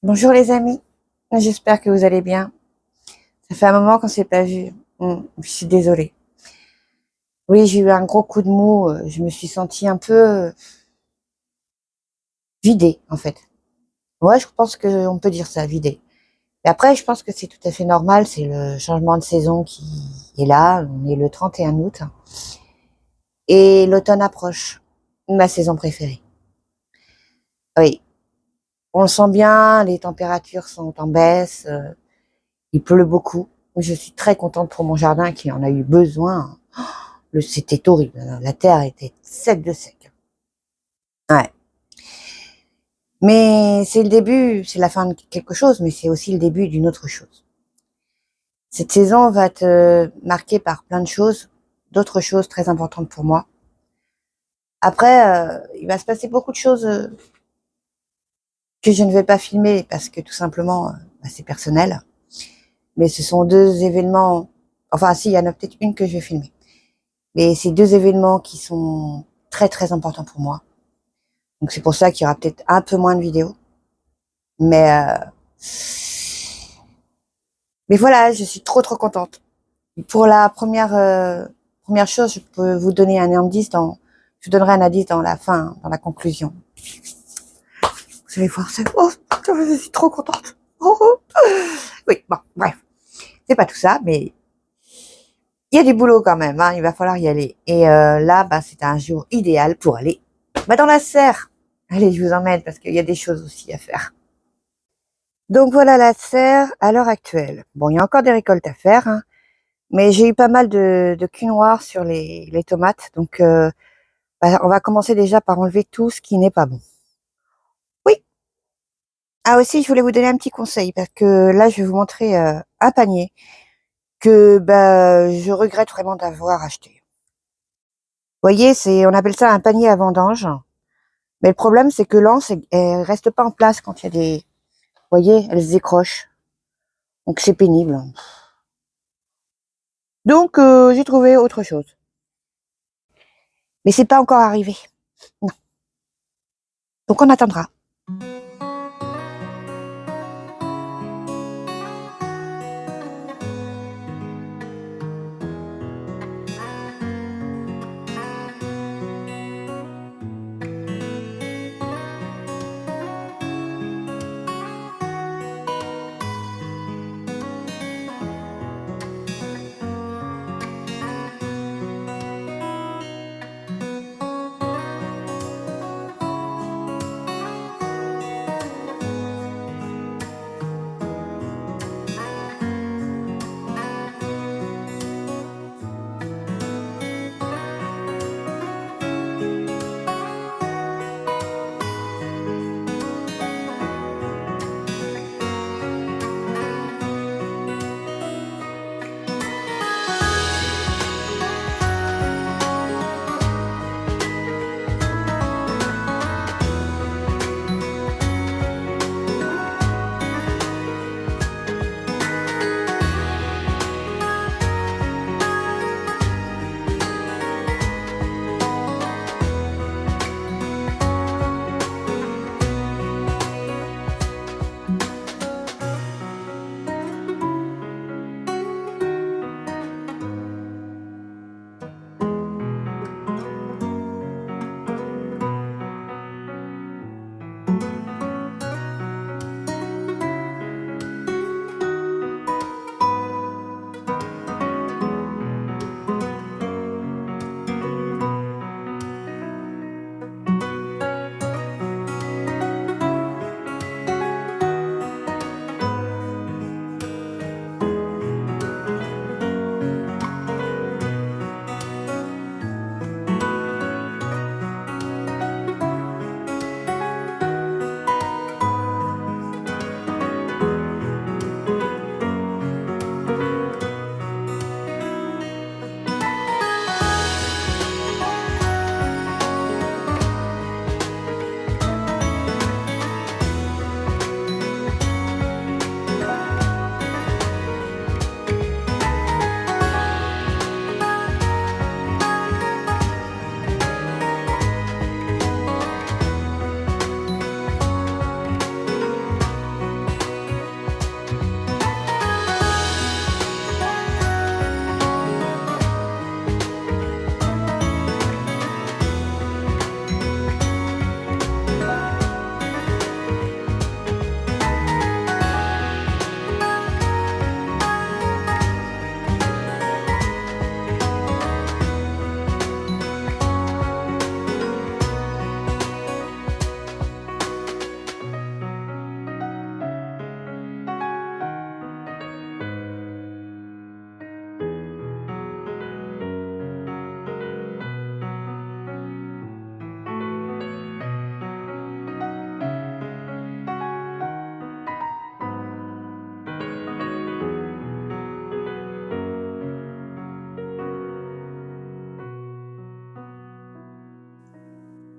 Bonjour les amis, j'espère que vous allez bien. Ça fait un moment qu'on s'est pas vu. Je suis désolée. Oui, j'ai eu un gros coup de mou. Je me suis sentie un peu vidée en fait. Ouais, je pense qu'on peut dire ça, vidée. Et après, je pense que c'est tout à fait normal. C'est le changement de saison qui est là. On est le 31 août et l'automne approche. Ma saison préférée. Oui, on le sent bien. Les températures sont en baisse. Il pleut beaucoup. Je suis très contente pour mon jardin qui en a eu besoin. C'était horrible. La terre était sec de sec. Ouais. Mais c'est le début, c'est la fin de quelque chose, mais c'est aussi le début d'une autre chose. Cette saison va être marquée par plein de choses, d'autres choses très importantes pour moi. Après, il va se passer beaucoup de choses que je ne vais pas filmer parce que tout simplement, c'est personnel. Mais ce sont deux événements, enfin si, il y en a peut-être une que je vais filmer. Mais c'est deux événements qui sont très très importants pour moi. Donc c'est pour ça qu'il y aura peut-être un peu moins de vidéos. Mais mais voilà, je suis trop trop contente. Pour la première chose, je peux vous donner un indice je vous donnerai un indice dans la fin, dans la conclusion. Vous allez voir, je suis trop contente. Oh, oh. Oui, bon, bref, c'est pas tout ça, mais il y a du boulot quand même, hein, il va falloir y aller. Et là, c'est un jour idéal pour aller dans la serre. Allez, je vous emmène parce qu'il y a des choses aussi à faire. Donc voilà la serre à l'heure actuelle. Bon, il y a encore des récoltes à faire, hein, mais j'ai eu pas mal de cul noir sur les tomates. Donc on va commencer déjà par enlever tout ce qui n'est pas bon. Oui. Ah aussi, je voulais vous donner un petit conseil parce que là, je vais vous montrer un panier que je regrette vraiment d'avoir acheté. Vous voyez, on appelle ça un panier à vendange. Mais le problème, c'est que l'anse, elle reste pas en place quand il y a des... Vous voyez, elle se décroche. Donc c'est pénible. Donc j'ai trouvé autre chose. Mais c'est pas encore arrivé. Non. Donc on attendra.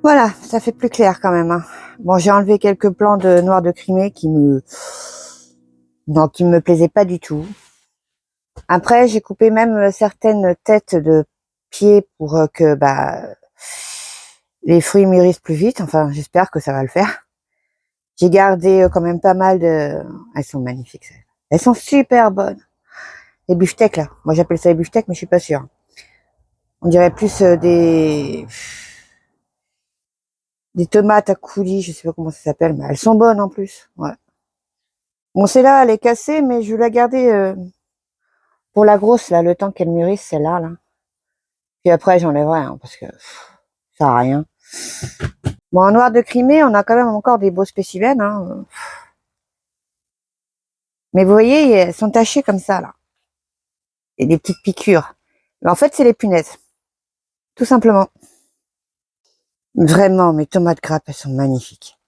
Voilà, ça fait plus clair quand même, hein. Bon, j'ai enlevé quelques plants de noir de Crimée qui me plaisaient pas du tout. Après, j'ai coupé même certaines têtes de pieds pour que les fruits mûrissent plus vite. Enfin, j'espère que ça va le faire. J'ai gardé quand même pas mal de... Elles sont magnifiques, celles-là. Elles sont super bonnes. Les beefsteaks, là. Moi, j'appelle ça les beefsteaks, mais je suis pas sûre. On dirait plus des tomates à coulis, je sais pas comment ça s'appelle, mais elles sont bonnes en plus. Ouais. Bon, celle-là, elle est cassée, mais je vais la garder pour la grosse, là, le temps qu'elle mûrisse, celle-là, là. Puis après, j'enlèverai, hein, parce que ça sert à rien. Bon, en noir de Crimée, on a quand même encore des beaux spécimens, hein. Mais vous voyez, elles sont tachées comme ça, là. Et des petites piqûres. Mais en fait, c'est les punaises. Tout simplement. Vraiment, mes tomates grappes, elles sont magnifiques.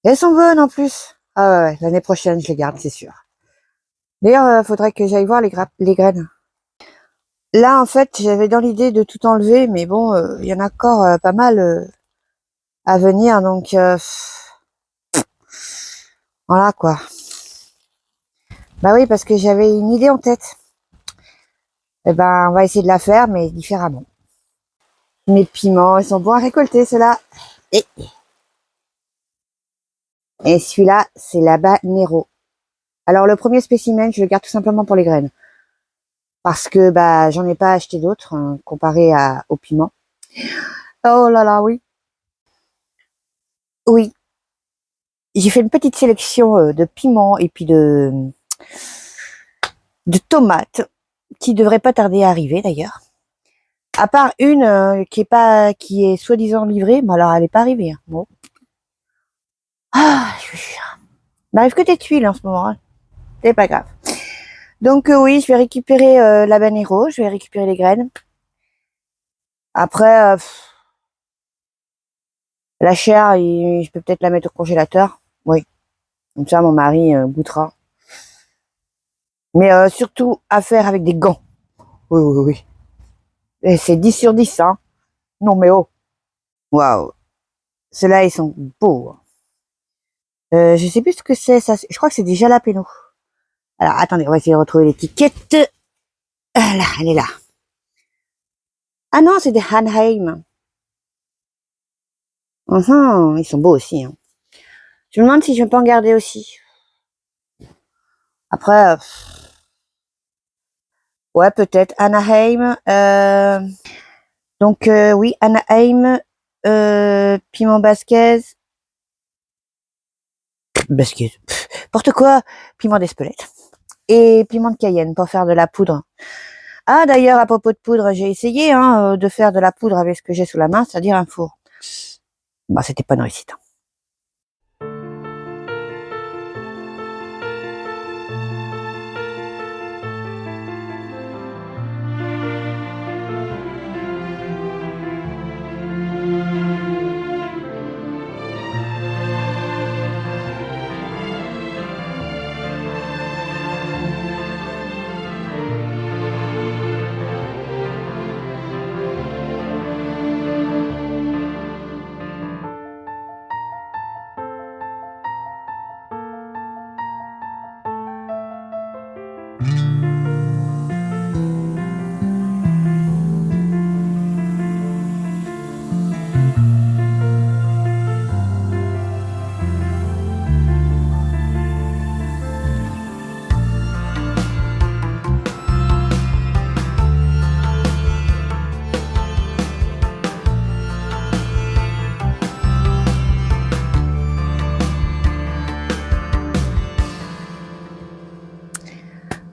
Et elles sont bonnes en plus. Ah ouais, ouais, l'année prochaine, je les garde, c'est sûr. D'ailleurs, faudrait que j'aille voir les graines. Là, en fait, j'avais dans l'idée de tout enlever, mais bon, il y en a encore pas mal à venir, donc voilà quoi. Bah oui, parce que j'avais une idée en tête. Eh ben, on va essayer de la faire, mais différemment. Mes piments, ils sont bons à récolter, ceux-là. Et, et celui-là, c'est l'habanero. Alors, le premier spécimen, je le garde tout simplement pour les graines. Parce que bah j'en ai pas acheté d'autres hein, comparé au piment. Oh là là, oui. Oui, j'ai fait une petite sélection de piments et puis de tomates qui devraient pas tarder à arriver d'ailleurs. À part une qui est soi-disant livrée, mais alors elle est pas arrivée. Hein. Bon. Ah, il m'arrive que des tuiles en ce moment. Hein. C'est pas grave. Donc oui, je vais récupérer l'habanero, je vais récupérer les graines. Après, la chair, je peux peut-être la mettre au congélateur. Oui, comme ça mon mari goûtera. Mais surtout à faire avec des gants. Oui, oui, oui. Et c'est 10 sur 10, hein. Non mais oh. Waouh. Ceux-là, ils sont beaux. Je sais plus ce que c'est, ça. Je crois que c'est des jalapenos. Alors, attendez, on va essayer de retrouver l'étiquette. Ah là, elle est là. Ah non, c'est des Hanheim. Ils sont beaux aussi. Hein. Je me demande si je peux en garder aussi. Après, ouais, peut-être. Anaheim. Donc, oui, Anaheim. Piment basquez. Basquez. N'importe quoi. Piment d'Espelette. Et piment de Cayenne pour faire de la poudre. Ah, d'ailleurs, à propos de poudre, j'ai essayé de faire de la poudre avec ce que j'ai sous la main, c'est-à-dire un four. Bah, c'était pas une réussite.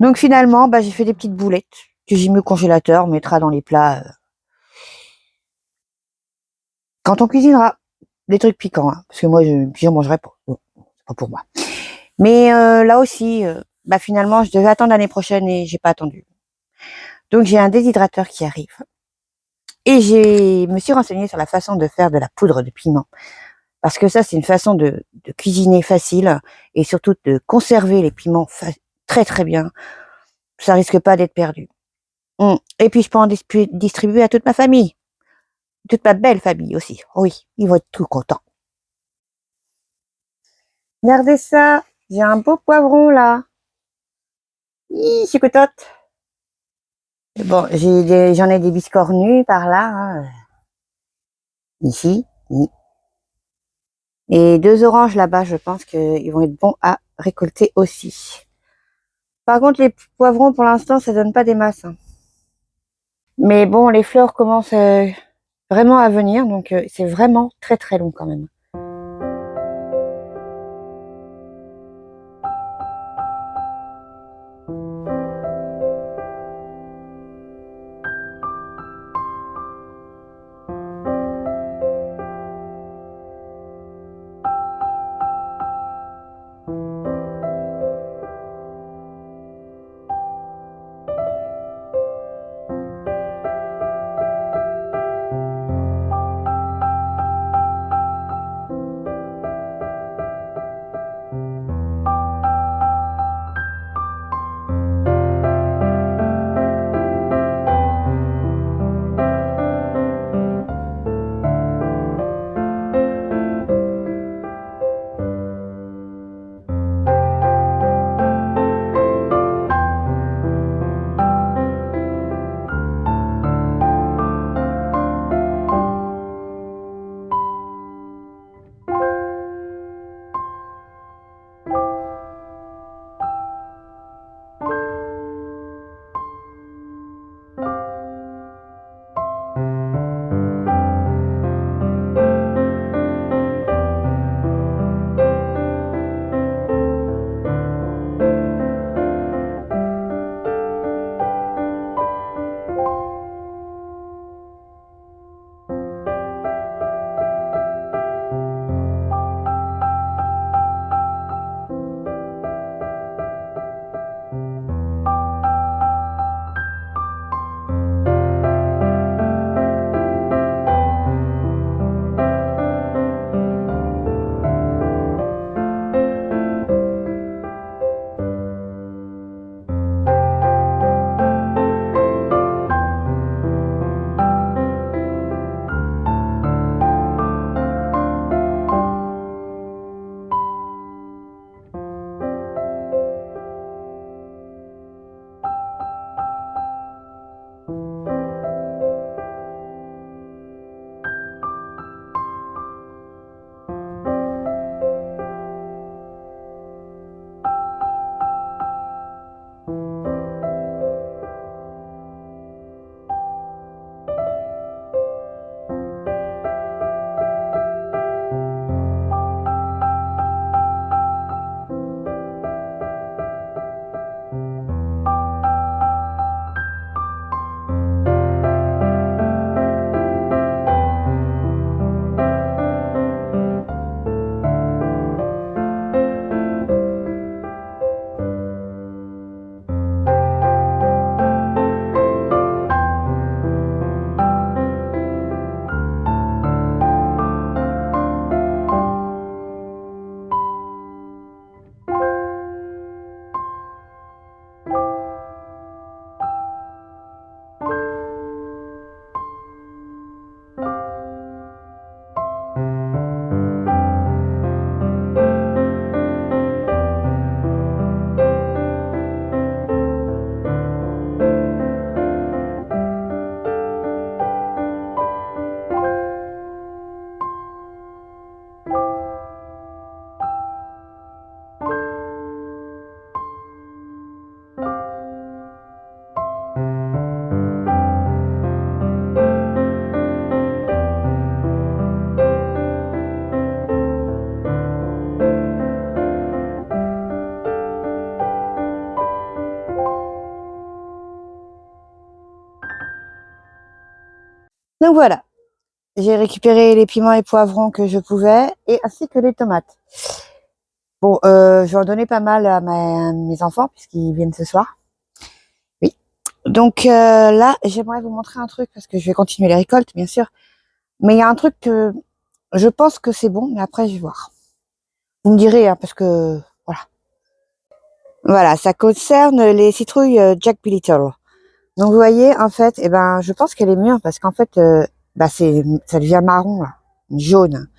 Donc finalement, bah, j'ai fait des petites boulettes que j'ai mis au congélateur, on mettra dans les plats quand on cuisinera. Des trucs piquants, hein, parce que moi, j'en mangerai pas. Bon, c'est pas pour moi. Mais là aussi, bah, finalement, je devais attendre l'année prochaine et j'ai pas attendu. Donc j'ai un déshydrateur qui arrive. Et me suis renseignée sur la façon de faire de la poudre de piment. Parce que ça, c'est une façon de cuisiner facile et surtout de conserver les piments très très bien. Ça risque pas d'être perdu. Et puis je peux en distribuer à toute ma famille. Toute ma belle famille aussi. Oui, ils vont être tout contents. Regardez ça. J'ai un beau poivron là. Je suis contente. Bon, j'en ai des biscornus par là. Hein. Ici. Et 2 oranges là-bas, je pense qu'ils vont être bons à récolter aussi. Par contre, les poivrons, pour l'instant, ça donne pas des masses. Hein. Mais bon, les fleurs commencent vraiment à venir, donc c'est vraiment très très long quand même. Donc voilà, j'ai récupéré les piments et poivrons que je pouvais, et ainsi que les tomates. Bon, je vais en donner pas mal à mes enfants, puisqu'ils viennent ce soir. Oui. Donc là, j'aimerais vous montrer un truc, parce que je vais continuer les récoltes, bien sûr. Mais il y a un truc que je pense que c'est bon, mais après, je vais voir. Vous me direz, hein, parce que, voilà. Voilà, ça concerne les citrouilles Jack Be Little. Donc vous voyez, en fait, eh ben, je pense qu'elle est mûre, parce qu'en fait, bah ça devient marron là, jaune.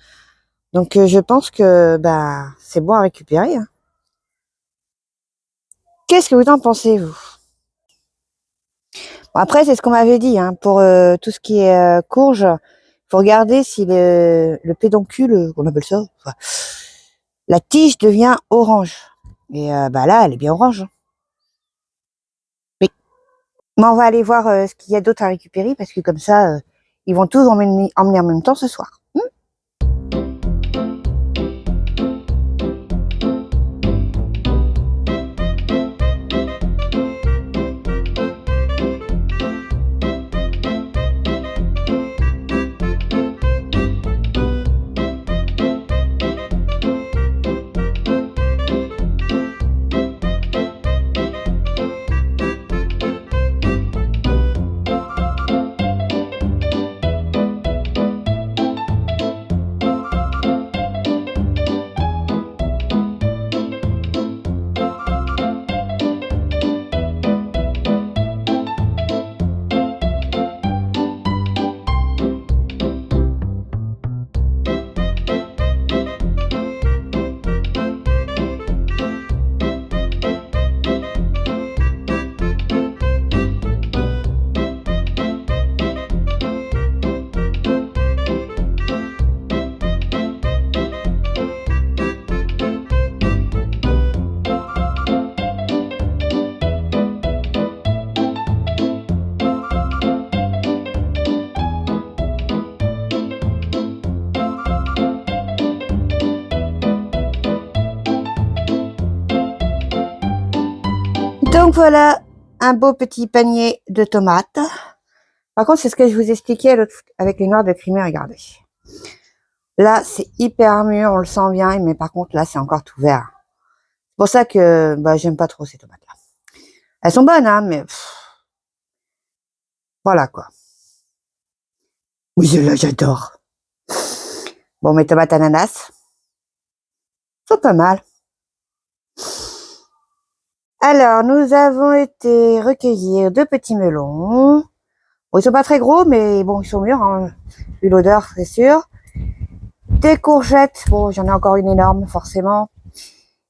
Donc je pense que bah c'est bon à récupérer, hein. Qu'est-ce que vous en pensez, vous? Bon, après, c'est ce qu'on m'avait dit, hein, pour tout ce qui est courge, faut regarder si le pédoncule, on appelle ça, enfin, la tige devient orange. Et bah là, elle est bien orange, hein. Oui. Mais on va aller voir ce qu'il y a d'autre à récupérer, parce que comme ça, ils vont tous emmener en même temps ce soir. Donc voilà, un beau petit panier de tomates. Par contre, c'est ce que je vous expliquais avec les noix de Crimée, regardez. Là, c'est hyper mûr, on le sent bien, mais par contre, là, c'est encore tout vert. C'est pour ça que bah, j'aime pas trop ces tomates-là. Elles sont bonnes, hein, mais voilà quoi. Oui, là, j'adore. Bon, mes tomates ananas sont pas mal. Alors, nous avons été recueillir 2 petits melons. Bon, ils sont pas très gros, mais bon, ils sont mûrs, hein. Vu l'odeur, c'est sûr. Des courgettes. Bon, j'en ai encore une énorme, forcément.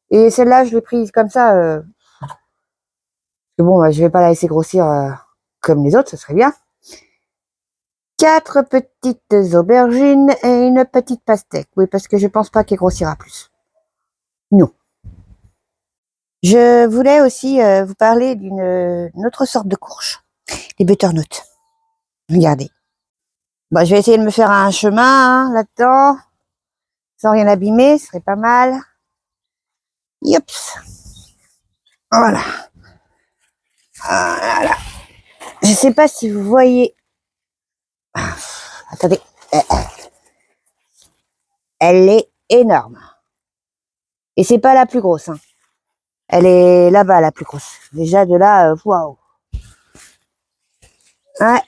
Et celle-là, je l'ai prise comme ça. Bon, bah, je vais pas la laisser grossir comme les autres, ce serait bien. 4 petites aubergines et une petite pastèque. Oui, parce que je pense pas qu'elle grossira plus. Non. Je voulais aussi vous parler d'une autre sorte de courge. Les butternuts. Regardez. Bon, je vais essayer de me faire un chemin hein, là-dedans. Sans rien abîmer, ce serait pas mal. Yops. Voilà. Voilà. Je sais pas si vous voyez. Attendez. Elle est énorme. Et c'est pas la plus grosse. Hein. Elle est là-bas la plus grosse. Déjà de là, waouh. Ouais.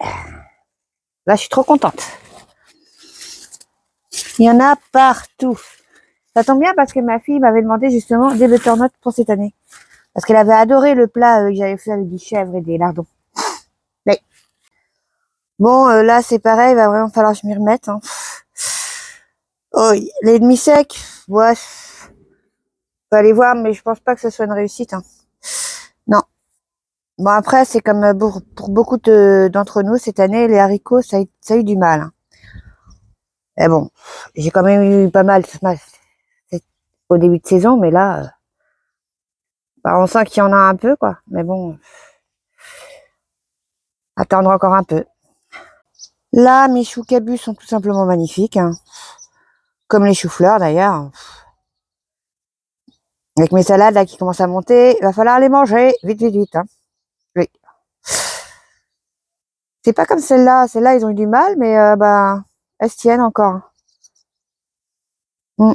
Là, je suis trop contente. Il y en a partout. Ça tombe bien parce que ma fille m'avait demandé justement des butternuts pour cette année. Parce qu'elle avait adoré le plat que j'avais fait avec des chèvres et des lardons. Mais bon, là, c'est pareil, il va vraiment falloir que je m'y remette. Hein. Oh, les demi-secs, ouais, faut aller voir, mais je pense pas que ce soit une réussite. Hein. Non. Bon, après, c'est comme pour beaucoup d'entre nous, cette année, les haricots, ça a eu du mal. Hein. Mais bon, j'ai quand même eu pas mal au début de saison, mais là, bah, on sent qu'il y en a un peu, quoi. Mais bon, attendre encore un peu. Là, mes choux cabus sont tout simplement magnifiques. Hein. Comme les choux-fleurs, d'ailleurs. Avec mes salades, là, qui commencent à monter, il va falloir les manger. Vite, vite, vite. Hein. Oui. C'est pas comme celle-là. Celle-là, ils ont eu du mal, mais bah, elles se tiennent encore. Mm.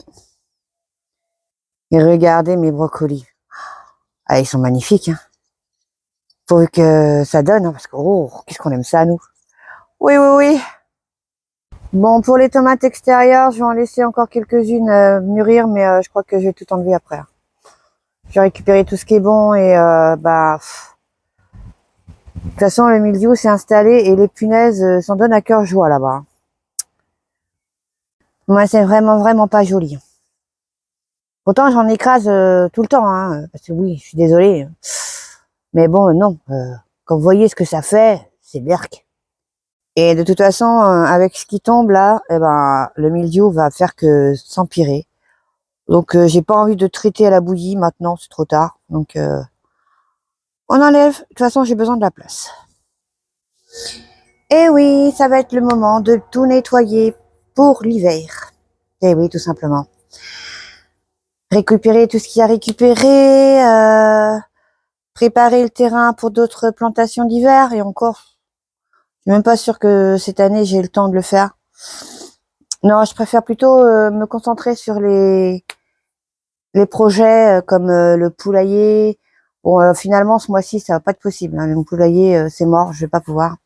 Et regardez mes brocolis. Ah, ils sont magnifiques. Hein. Faut que ça donne, hein, parce que, oh, qu'est-ce qu'on aime ça, nous. Oui, oui, oui. Bon, pour les tomates extérieures, je vais en laisser encore quelques-unes mûrir, mais je crois que je vais tout enlever après. Je vais récupérer tout ce qui est bon et bah... De toute façon, le mildiou s'est installé et les punaises s'en donnent à cœur joie là-bas. Moi, c'est vraiment pas joli. Pourtant, j'en écrase tout le temps, hein, parce que oui, je suis désolée. Mais bon, non. Quand vous voyez ce que ça fait, c'est berk. Et de toute façon, avec ce qui tombe là, eh ben, le mildiou va faire que s'empirer. Donc, j'ai pas envie de traiter à la bouillie maintenant, c'est trop tard. Donc, on enlève. De toute façon, j'ai besoin de la place. Et oui, ça va être le moment de tout nettoyer pour l'hiver. Et oui, tout simplement. Récupérer tout ce qu'il y a récupéré, préparer le terrain pour d'autres plantations d'hiver et encore. Je suis même pas sûre que cette année j'ai le temps de le faire. Non, je préfère plutôt me concentrer sur les projets comme le poulailler. Bon, finalement ce mois-ci ça va pas être possible. Hein. Le poulailler c'est mort, je vais pas pouvoir.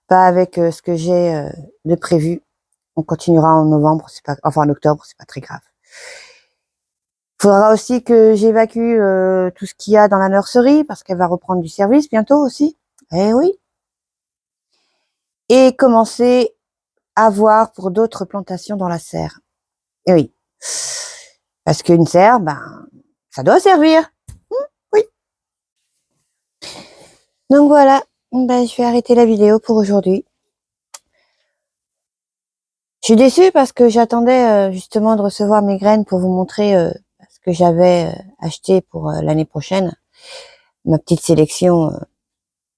Pas avec ce que j'ai de prévu. On continuera en novembre, c'est pas, enfin en octobre, c'est pas très grave. Faudra aussi que j'évacue tout ce qu'il y a dans la nurserie parce qu'elle va reprendre du service bientôt aussi. Eh oui. Et commencer à voir pour d'autres plantations dans la serre. Eh oui. Parce qu'une serre, ben, ça doit servir. Oui. Donc voilà. Ben, je vais arrêter la vidéo pour aujourd'hui. Je suis déçue parce que j'attendais justement de recevoir mes graines pour vous montrer ce que j'avais acheté pour l'année prochaine. Ma petite sélection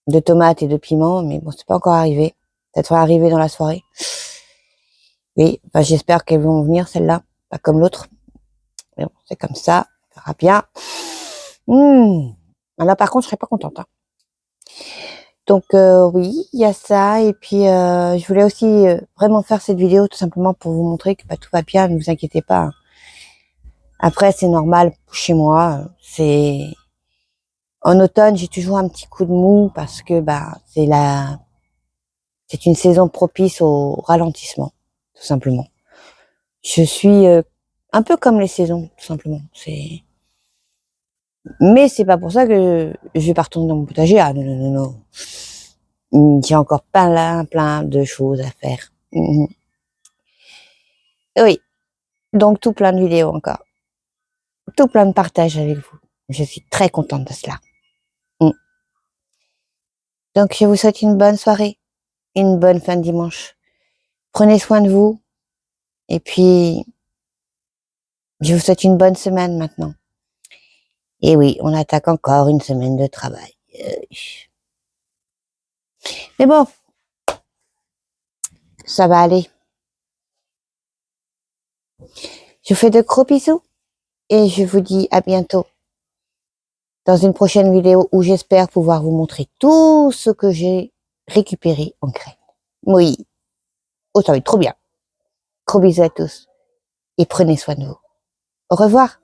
de tomates et de piments, mais bon, c'est pas encore arrivé. Peut-être va arriver dans la soirée. Oui, enfin, j'espère qu'elles vont venir, celles-là, pas comme l'autre. Mais bon, c'est comme ça, on verra bien. Là, par contre, je serais pas contente. Hein. Donc, oui, il y a ça. Et puis, je voulais aussi vraiment faire cette vidéo tout simplement pour vous montrer que bah, tout va bien, ne vous inquiétez pas. Hein. Après, c'est normal chez moi. C'est en automne, j'ai toujours un petit coup de mou parce que bah c'est une saison propice au ralentissement, tout simplement. Je suis un peu comme les saisons, tout simplement. Mais c'est pas pour ça que je vais pas retourner dans mon potager. Ah non, non, non, non. J'ai encore plein de choses à faire. Oui, donc tout plein de vidéos encore. Tout plein de partages avec vous. Je suis très contente de cela. Mm. Donc je vous souhaite une bonne soirée, une bonne fin de dimanche. Prenez soin de vous. Et puis, je vous souhaite une bonne semaine maintenant. Et oui, on attaque encore une semaine de travail. Mais bon, ça va aller. Je vous fais de gros bisous et je vous dis à bientôt dans une prochaine vidéo où j'espère pouvoir vous montrer tout ce que j'ai récupéré en graines. Oui, oh ça va être trop bien. Gros bisous à tous et prenez soin de vous. Au revoir.